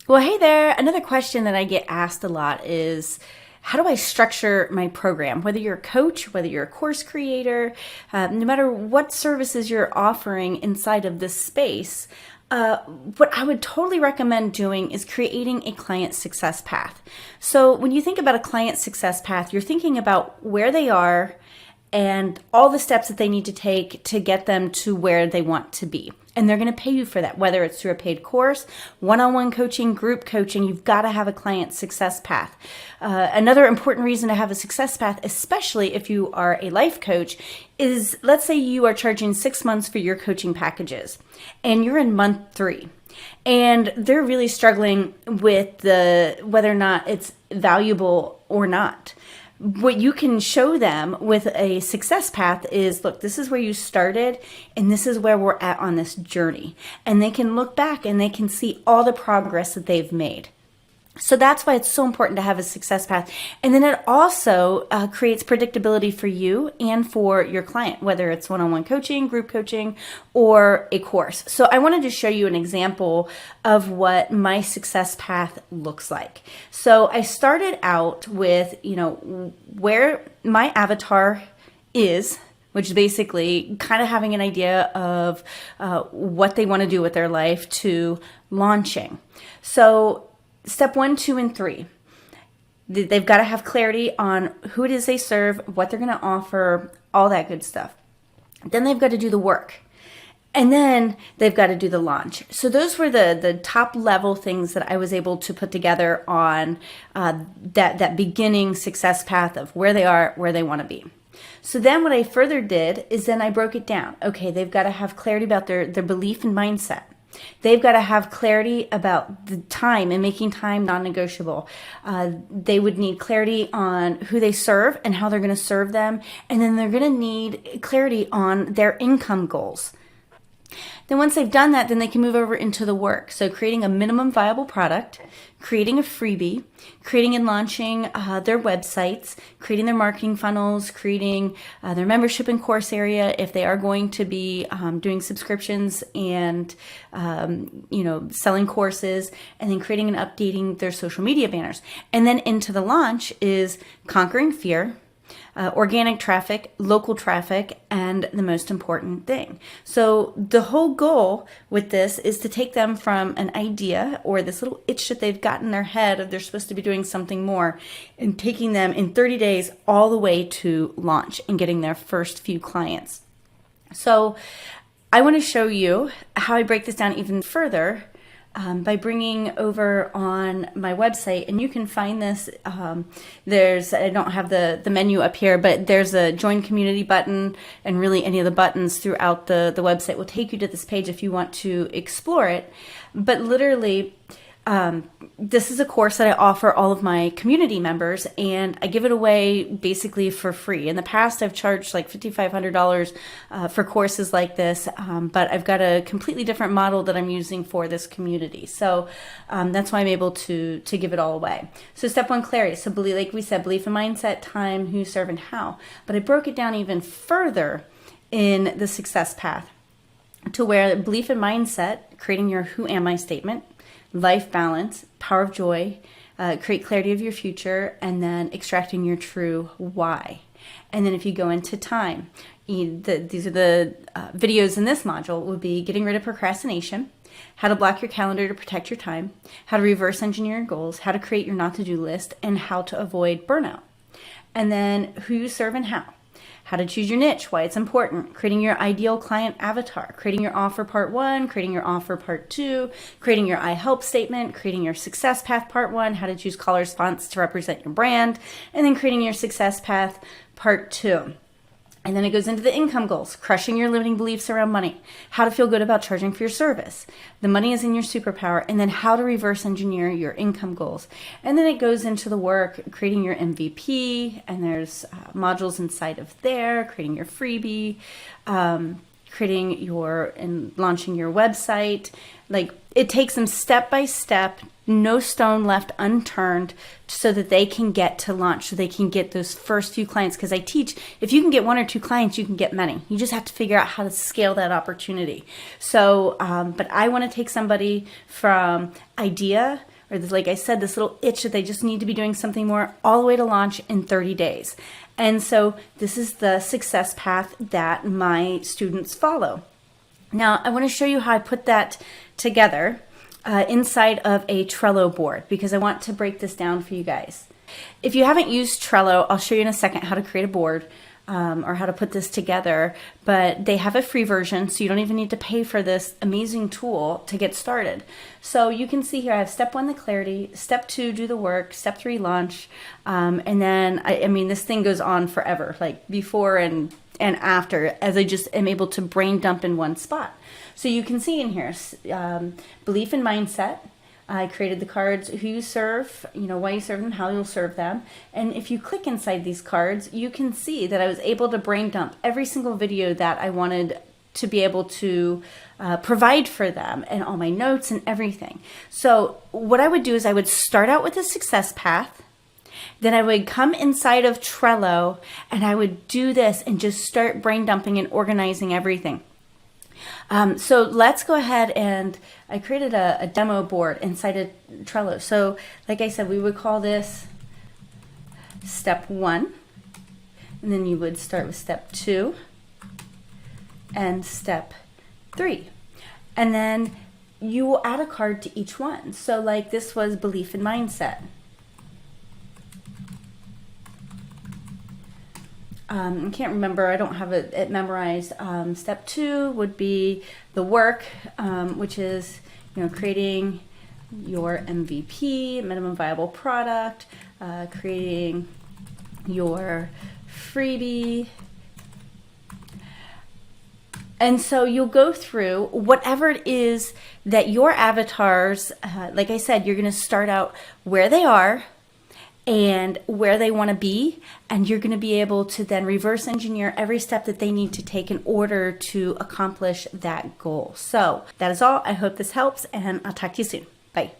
Well, hey there. Another question that I get asked a lot is, how do I structure my program? Whether you're a coach, whether you're a course creator, no matter what services you're offering inside of this space, what I would totally recommend doing is creating a client success path. So when you think about a client success path, you're thinking about where they are and all the steps that they need to take to get them to where they want to be. And they're going to pay you for that, whether it's through a paid course, one-on-one coaching, group coaching. You've got to have a client success path. Another important reason to have a success path, especially if you are a life coach, is let's say you are charging 6 months for your coaching packages and you're in month 3 and they're really struggling with whether or not it's valuable or not. What you can show them with a success path is, look, this is where you started and this is where we're at on this journey. And they can look back and they can see all the progress that they've made. So that's why it's so important to have a success path. And then it also creates predictability for you and for your client, whether it's one-on-one coaching, group coaching, or a course. So I wanted to show you an example of what my success path looks like. So I started out with, where my avatar is, which is basically kind of having an idea of what they want to do with their life, to launching. So step 1, 2, and 3. They've got to have clarity on who it is they serve, what they're going to offer, all that good stuff. Then they've got to do the work. And then they've got to do the launch. So those were the top level things that I was able to put together on that beginning success path of where they are, where they want to be. So then what I further did is then I broke it down. Okay, they've got to have clarity about their belief and mindset. They've got to have clarity about the time and making time non-negotiable. They would need clarity on who they serve and how they're going to serve them. And then they're going to need clarity on their income goals. Then once they've done that, then they can move over into the work. So creating a minimum viable product, creating a freebie, creating and launching their websites, creating their marketing funnels, creating their membership and course area if they are going to be doing subscriptions and selling courses, and then creating and updating their social media banners. And then into the launch is conquering fear, organic traffic, local traffic, and the most important thing. So the whole goal with this is to take them from an idea or this little itch that they've got in their head of they're supposed to be doing something more, and taking them in 30 days all the way to launch and getting their first few clients. So I want to show you how I break this down even further by bringing over on my website, and you can find this. I don't have the menu up here, but there's a join community button, and really any of the buttons throughout the website will take you to this page if you want to explore it. But literally, this is a course that I offer all of my community members, and I give it away basically for free. In the past, I've charged like $5,500 for courses like this, but I've got a completely different model that I'm using for this community. So that's why I'm able to give it all away. So step 1, clarity. So like we said, belief and mindset, time, who, serve, and how. But I broke it down even further in the success path to where belief and mindset, creating your who am I statement, life balance, power of joy, create clarity of your future, and then extracting your true why. And then if you go into time, these are the videos in this module would be getting rid of procrastination, how to block your calendar to protect your time, how to reverse engineer your goals, how to create your not to do list, and how to avoid burnout. And then who you serve and how to choose your niche, why it's important, creating your ideal client avatar, creating your offer part 1, creating your offer part 2, creating your I help statement, creating your success path part 1, how to choose colors, fonts to represent your brand, and then creating your success path part 2. And then it goes into the income goals, crushing your limiting beliefs around money, how to feel good about charging for your service, the money is in your superpower, and then how to reverse engineer your income goals. And then it goes into the work, creating your MVP, and there's modules inside of there, creating your freebie, creating and launching your website. Like, it takes them step by step, no stone left unturned, so that they can get to launch, so they can get those first few clients. Because I teach, if you can get 1 or 2 clients, you can get many. You just have to figure out how to scale that opportunity. So, but I want to take somebody from idea or this, like I said, this little itch that they just need to be doing something more, all the way to launch in 30 days. And so this is the success path that my students follow. Now, I want to show you how I put that together inside of a Trello board, because I want to break this down for you guys. If you haven't used Trello, I'll show you in a second how to create a board or how to put this together, but they have a free version, so you don't even need to pay for this amazing tool to get started. So you can see here I have step 1, the clarity, step 2, do the work, step 3, launch, and then, I mean, this thing goes on forever, like before and after, as I just am able to brain dump in one spot. So you can see in here, belief and mindset. I created the cards, who you serve, why you serve them, how you'll serve them. And if you click inside these cards, you can see that I was able to brain dump every single video that I wanted to be able to provide for them, and all my notes and everything. So what I would do is I would start out with a success path. Then I would come inside of Trello and I would do this and just start brain dumping and organizing everything. So let's go ahead, and I created a demo board inside of Trello. So like I said, we would call this step 1, and then you would start with step 2 and step 3. And then you will add a card to each one. So like this was belief and mindset. I can't remember, I don't have it memorized. Step 2 would be the work, which is creating your MVP, minimum viable product, creating your freebie. And so you'll go through whatever it is that your avatars, like I said, you're going to start out where they are and where they want to be, and you're going to be able to then reverse engineer every step that they need to take in order to accomplish that goal. So that is all. I hope this helps, and I'll talk to you soon. Bye.